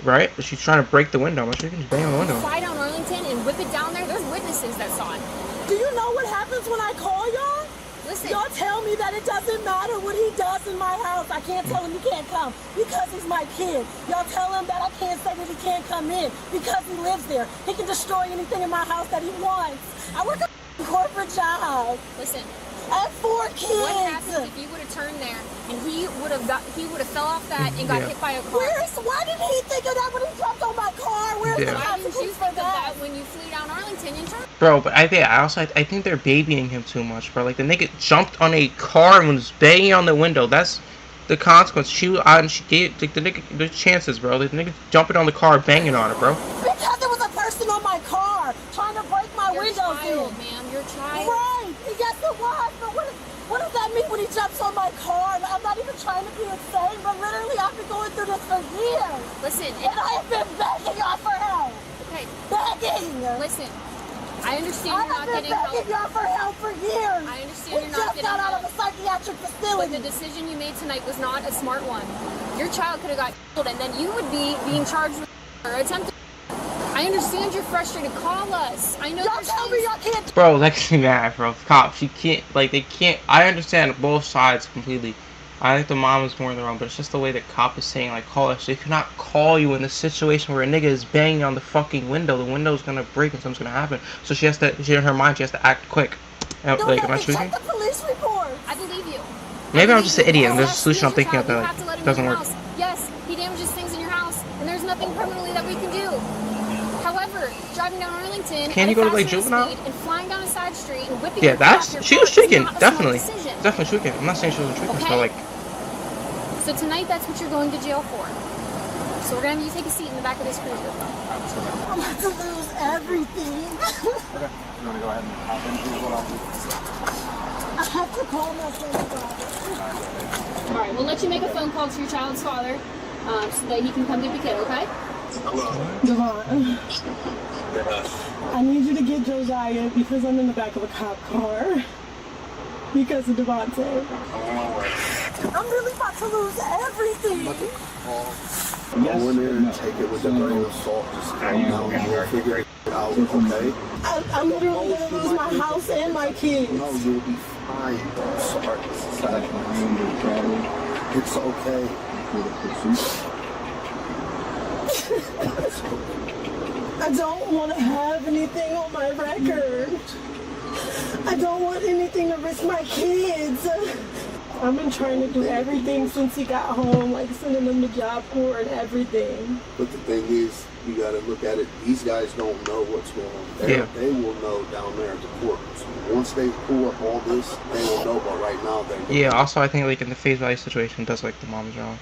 right? But she's trying to break the window. She can just bang on the window. Fly down Arlington and whip it down there. There's witnesses that saw it. Do you know what happens when I call y'all? Listen. Y'all tell me that it doesn't matter what he does in my house. I can't tell him he can't come because he's my kid. Y'all tell him that I can't say that he can't come in because he lives there. He can destroy anything in my house that he wants. I work a corporate job. Listen. I have 4 kids. What happens if you would have turned there and he would have fell off that and got hit by a car? Why didn't he think of that when he jumped on my car? Why didn't you think of that when you flew down Arlington and turned? Bro, but I think they're babying him too much, bro. Like the nigga jumped on a car and was banging on the window. That's the consequence. She gave like the nigga the chances, bro. The nigga jumping on the car, banging on it, bro. Because there was a person on my car trying to break my windows in. Ma'am, your child. Right. Yes, it was. But what does that mean when he jumps on my car? I'm not even trying to be insane, but literally I've been going through this for years. Listen, and I have been begging y'all for help. Okay. Begging. Listen. I understand you're not getting help. I've been begging y'all for help for years. I understand you're not getting help. We just got out of a psychiatric facility. But the decision you made tonight was not a smart one. Your child could have got killed, and then you would be being charged with attempted. I understand you're frustrated. Call us. I know. Y'all tell me y'all can't. Bro, Lexi mad, bro. Cops, she can't. Like they can't. I understand both sides completely. I think the mom is more in the wrong, but it's just the way the cop is saying, like, call us. They cannot call you in the situation where a nigga is banging on the fucking window. The window's gonna break and something's gonna happen. So she has to, in her mind, she has to act quick. Like, am I tweaking? Check the police report. I believe you. Maybe I'm just an idiot and there's a solution I'm thinking of that like, doesn't work. Yes, he damages things in your house, and there's nothing permanently that we can do. However, driving down Arlington can you go to like juvenile and flying down a side street and whipping yeah, that's she was tweaking, definitely tweaking. I'm not saying she wasn't tweaking, okay. So like. So tonight, that's what you're going to jail for. So we're gonna have you take a seat in the back of this cruiser. I'm about to lose everything. Okay, you wanna go ahead and hop in? Here's what I'll do. I have to call my son's father. All right, we'll let you make a phone call to your child's father, so that he can come get the kid. Okay? Devon, I need you to get Josiah because I'm in the back of a cop car. Because of Devontae. I'm really about to lose everything. Go in there and take it with a grain of salt. Just calm down and we'll figure it out, okay? I'm literally going to lose my house and my kids. No, you'll be fine. I'm sorry. It's okay. I don't want to have anything on my record. I don't want anything to risk my kids. I've been trying to do everything since he got home, like sending him to Job Corps and everything. But the thing is, you got to look at it. These guys don't know what's going on. They will know down there at the court. Once they pull up all this, they will know. But right now, they don't. Yeah. Also, I think like in the face value situation, does like the mom's wrong.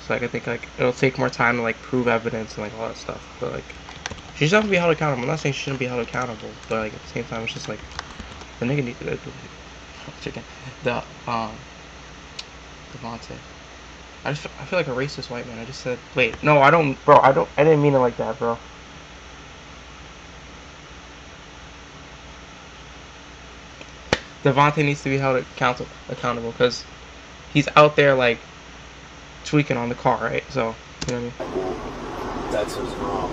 So like I think like it'll take more time to like prove evidence and like all that stuff. But like she should have to be held accountable. I'm not saying she shouldn't be held accountable, but like at the same time, it's just like the nigga needs to chicken. Devontae. I feel like a racist white man. I just said, wait, no, I don't, bro. I didn't mean it like that, bro. Devontae needs to be held accountable because he's out there like tweaking on the car, right? So, you know what I mean? That's his mom.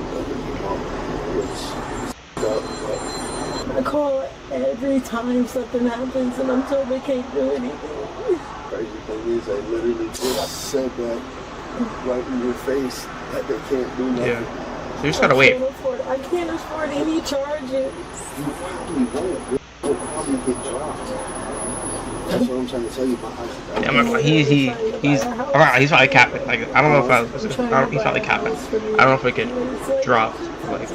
I call every time something happens and I'm told they can't do anything. Crazy thing is, they literally just said that right in your face that they can't do nothing. Yeah. So you just gotta wait. I can't afford any charges. You probably won't. You'll probably get dropped. That's what I'm trying to tell you about how he's probably capping. Like he's probably capping. I don't know if it could drop. Like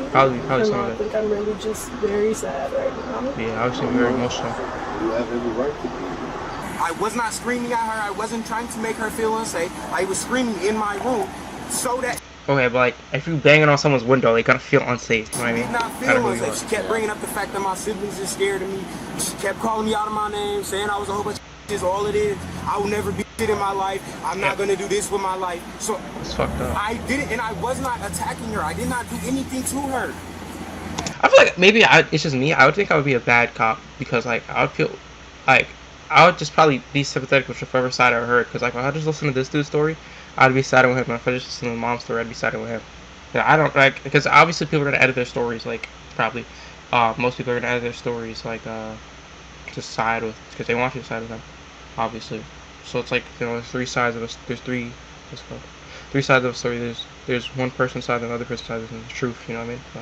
probably some of it. I think I'm really just very sad right now. Yeah, obviously very emotional. You have every right to be. I was not screaming at her. I wasn't trying to make her feel unsafe. I was screaming in my room so that. Okay, but like if you banging on someone's window, they gotta feel unsafe. You know what I mean? Not feel unsafe. She kept bringing up the fact that my siblings are scared of me. She kept calling me out of my name, saying I was a whole bunch of shit. All it is, I will never be shit in my life. I'm not gonna do this with my life. So it's fucked up. I didn't, and I was not attacking her. I did not do anything to her. I feel like maybe it's just me. I would think I would be a bad cop because like I would feel like I would just probably be sympathetic with whichever side I heard. Because like if I just listen to this dude's story, I'd be siding with him. And if I just listen to the mom's story, I'd be siding with him. Yeah, I don't like because obviously people are gonna edit their stories like probably. Most people are gonna edit their stories like to side with because they want you to side with them, obviously. So it's like there's three sides of us. There's three. What's it called? Three sides of a story. There's one person's side and the other person's side, and the truth. You know what I mean? So,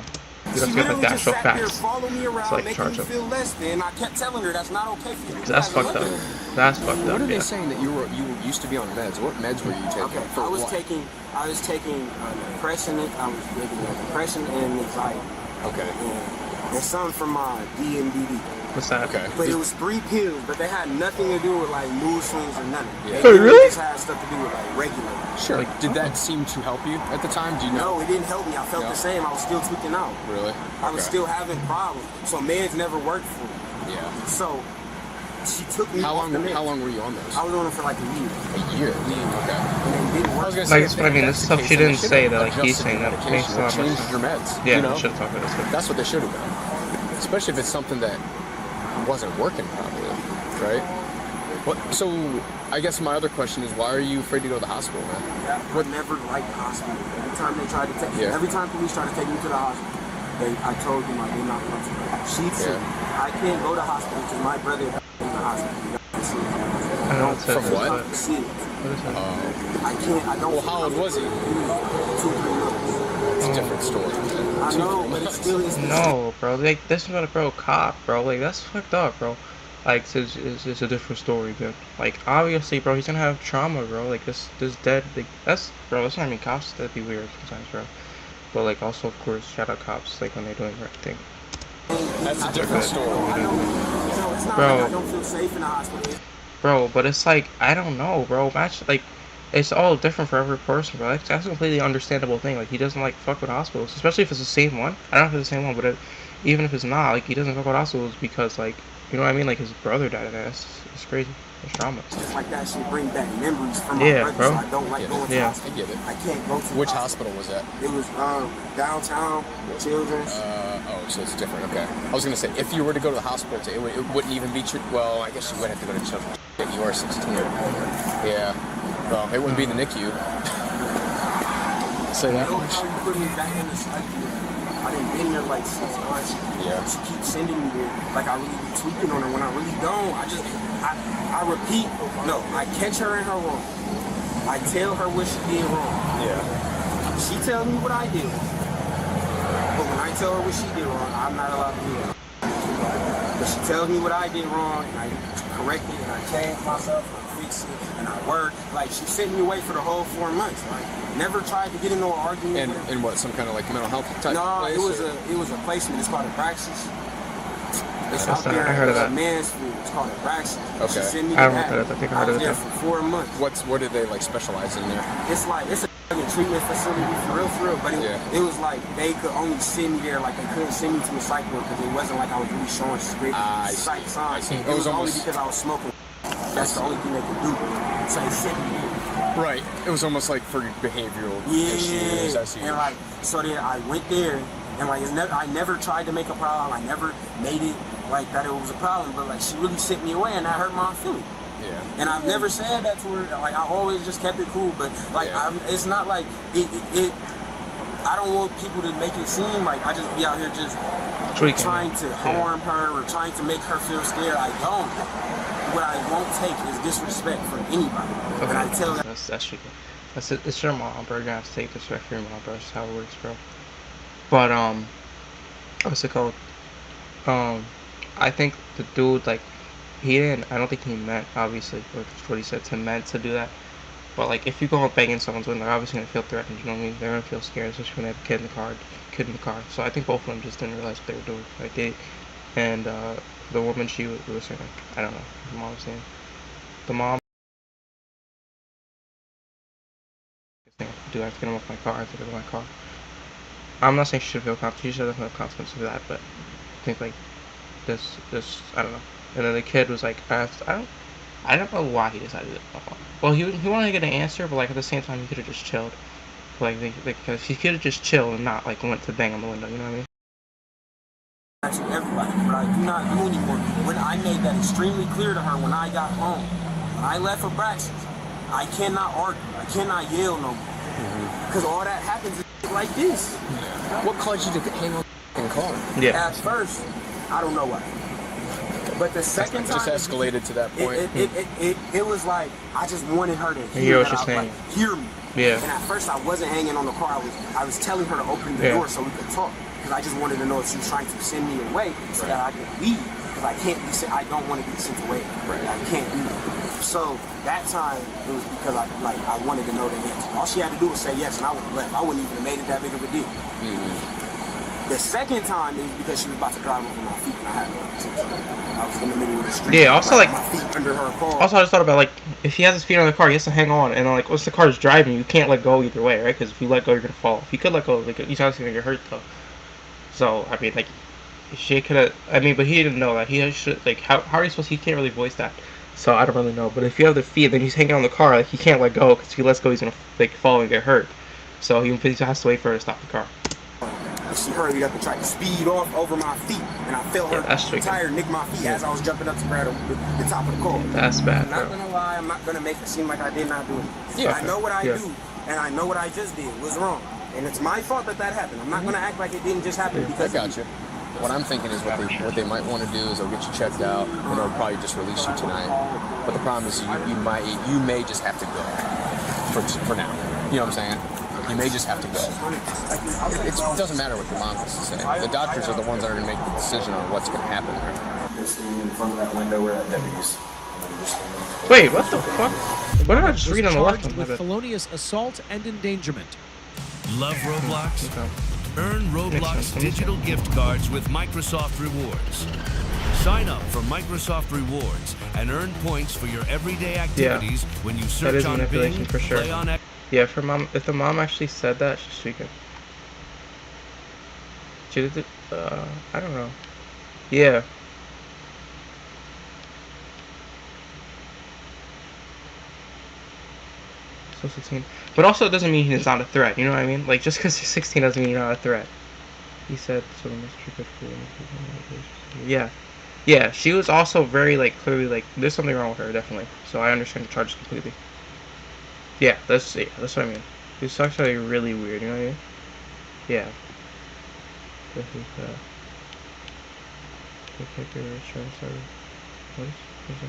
you have to get like the actual facts. It's like charge up. And I kept telling her that's not okay for you. That's fucked up. That's fucked up. What are they saying that you used to be on meds? What meds were you taking? Okay, I was taking depression. I was taking depression and anxiety. Okay. And something from my DMDD. What's that? Okay. But it was 3 pills, but they had nothing to do with like mood swings or nothing. Yeah. They really? just had stuff to do with like regular. Sure. Like, did that seem to help you at the time? Do you know? No, it didn't help me. I felt the same. I was still tweaking out. Really? I was still having problems. So meds never worked for me. Yeah. So she took me. How long were you on those? I was on them for like a year. A year? Okay. And it didn't work. Like, I mean, this stuff she didn't say that like he's saying that makes a lot of changed sense. your meds. Yeah, you know? they should talk about this. That's what they should have done. Especially if it's something that wasn't working properly, right? What? So, I guess my other question is, why are you afraid to go to the hospital, man? I never liked the hospital. Every time they tried to take, every time police tried to take me to the hospital, I told them I did not want to. She said, I can't go to the hospital because my brother is in the hospital. I don't From what? What is that? I can't. I don't. Well, how old was he? 2, 3 months. It's a different story. I know, but it still is. No, bro. Like this is not a cop, bro. Like that's fucked up, bro. Like it's a different story, dude. Like obviously, bro, he's gonna have trauma, bro. Like this dead. Like that's bro. That's not even cops. That'd be weird sometimes, bro. But like also, of course, shout out cops like when they're doing the right thing. That's a different story. I know. It's not Bro. like I don't feel safe in the hospital. Bro, but it's like I don't know, bro. Match like. It's all different for every person, bro. That's a completely understandable thing. Like, he doesn't, like, fuck with hospitals. Especially if it's the same one. I don't know if it's the same one, but even if it's not, like, he doesn't fuck with hospitals because, like, you know what I mean? Like, his brother died of that. It's crazy. It's drama. Stuff like that should bring back memories from my brother, bro. so I don't like going to hospital. I get it. I can't go to Which hospital was that? It was downtown, Children's. So it's different. Okay. I was gonna say, if you were to go to the hospital, it wouldn't even be true. Well, I guess you would have to go to Children's. You are 16. Yeah. Well, it wouldn't be the NICU. Say that much. How you put me back in the cycle? I done been there like 6 months. Yeah. She keeps sending me there. Like I really be tweaking on her when I really don't. I repeat. No, I catch her in her wrong. I tell her what she did wrong. Yeah. She tells me what I did. But when I tell her what she did wrong, I'm not allowed to do that. But she tells me what I did wrong, and I correct it, and I change myself. And I work. Like she sent me away for the whole 4 months. Like never tried to get into an argument. And what? Some kind of like mental health type? No, place, it was a placement. It's called Abraxas. It's out there. I heard of that. Mansfield. It's called Abraxas. Okay. She sent me I to don't know that. that. I think I heard of was there that. for 4 months. What did they like specialize in there? It's a treatment facility for real. But it was like they could only send me there. Like they couldn't send me to a psych ward because it wasn't like I was really showing psych signs. It was only because I was smoking. That's the only thing they could do. So they sent me there. Right. It was almost like for behavioral issues. I see. And like, so then I went there, and like, I never tried to make a problem. I never made it like that it was a problem. But like, she really sent me away, and that hurt my feelings. Yeah. And I've never said that to her. Like, I always just kept it cool. But like, it's not like it. I don't want people to make it seem like I just be out here just trying to harm her or trying to make her feel scared. I don't. What I won't take is disrespect from anybody. Okay. And I tell them. That's true. That's it. It's your mom, bro. You're gonna have to take disrespect for your mom, bro. That's how it works, bro. But what's it called? I think the dude I don't think he meant, obviously, what he said, meant to do that. But like, if you go out banging someone's window, they're obviously gonna feel threatened. You know what I mean? They're gonna feel scared, especially when they have a kid in the car. So I think both of them just didn't realize what they were doing. Like and the woman, she was saying, like, I don't know, the mom was saying, the mom. Dude, I have to get him off my car. I have to get him off my car. I'm not saying she should feel consequences. She should have no consequences for that, but I think like this, I don't know. And then the kid was like, I don't know why he decided to. Well, he wanted to get an answer, but like at the same time, he could have just chilled. Like because he could have just chilled and not like went to bang on the window. You know what I mean? do not do anymore. When I made that extremely clear to her when I got home. When I left for Braxton's, I cannot argue. I cannot yell no more. Because all that happens is like this. What caused you to hang on the car? At first, I don't know why. But the second time, just escalated to that point. It was like I just wanted her to hear hear me. Yeah. And at first, I wasn't hanging on the car. I was telling her to open the door so we could talk. Because I just wanted to know if she was trying to send me away so that I could leave. Because I can't be sent. I don't want to be sent away. I can't do that. So that time it was because I wanted to know the answer. All she had to do was say yes, and I would have left. I wouldn't even have made it that big of a deal. The second time it was because she was about to drive over my feet, and I had to. I was in the middle of the street. Yeah. Also, like, my feet under her car. Also, I just thought about, like, if he has his feet on the car, he has to hang on, and like once the car is driving, you can't let go either way, right? Because if you let go, you're gonna fall. If you could let go, like, he's obviously gonna get hurt though. So I mean, like, she could have. I mean, but he didn't know that. He should, like, how are you supposed to? He can't really voice that. So I don't really know. But if you have the feet, then he's hanging on the car, like, he can't let go because if he lets go, he's gonna like fall and get hurt. So he has to wait for her to stop the car. She hurried up and tried to speed off over my feet, and I felt her tire nick my feet as I was jumping up to grab the top of the car. That's bad, I'm not gonna lie, I'm not gonna make it seem like I did not do it. I know what I do, and I know what I just did was wrong, and it's my fault that happened. I'm not gonna act like it didn't just happen because I got you. What I'm thinking is what they might want to do is they'll get you checked out, and they'll probably just release you tonight. But the problem is you may just have to go for now. You know what I'm saying? You may just have to go. It doesn't matter what your mom has to say. The doctors are the ones that are going to make the decision on what's going to happen. In front of that window where that deputy's. Wait, what the fuck? What did I just read on the left? With felonious assault and endangerment. Love Roblox? Earn Roblox digital gift cards with Microsoft Rewards. Sign up for Microsoft Rewards and earn points for your everyday activities when you search on Bing, for sure. play on X. Yeah, for mom, if the mom actually said that, she's tweaking. She did it, I don't know. Yeah. So 16. But also it doesn't mean he's not a threat, you know what I mean? Like, just because you're 16 doesn't mean you're not a threat. He said, so yeah. Yeah, she was also very, like, clearly, like, there's something wrong with her, definitely. So I understand the charges completely. Yeah, that's what I mean. It's actually really weird, you know what I mean? Yeah. This is what is it?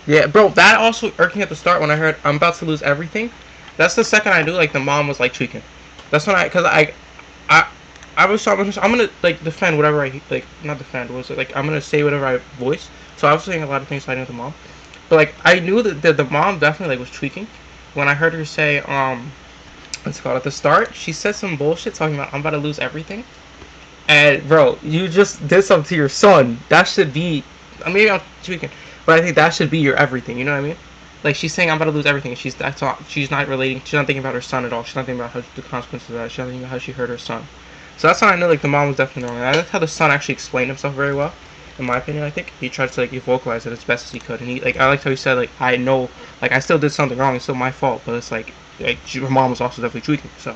Yeah, bro, that also irking at the start when I heard I'm about to lose everything. That's the second I knew, like, the mom was, like, tweaking. That's when because I was talking, I'm gonna, like, defend whatever I, like, not defend, was it, like, I'm gonna say whatever I voice. So I was saying a lot of things siding with the mom. But, like, I knew that the mom definitely, like, was tweaking. When I heard her say, what's it called, at the start, she said some bullshit talking about, I'm about to lose everything. And, bro, you just did something to your son. That should be, maybe I'm tweaking. But I think that should be your everything, you know what I mean? Like, she's saying I'm about to lose everything, and she's not relating, she's not thinking about her son at all. She's not thinking about the consequences of that. She's not thinking about how she hurt her son. So that's when I knew, like, the mom was definitely wrong. And I like how the son actually explained himself very well, in my opinion. I think he tried to, like, vocalize it as best as he could. And he, like, I liked how he said, like, I know, like, I still did something wrong, it's still my fault, but it's like your mom was also definitely tweaking, so.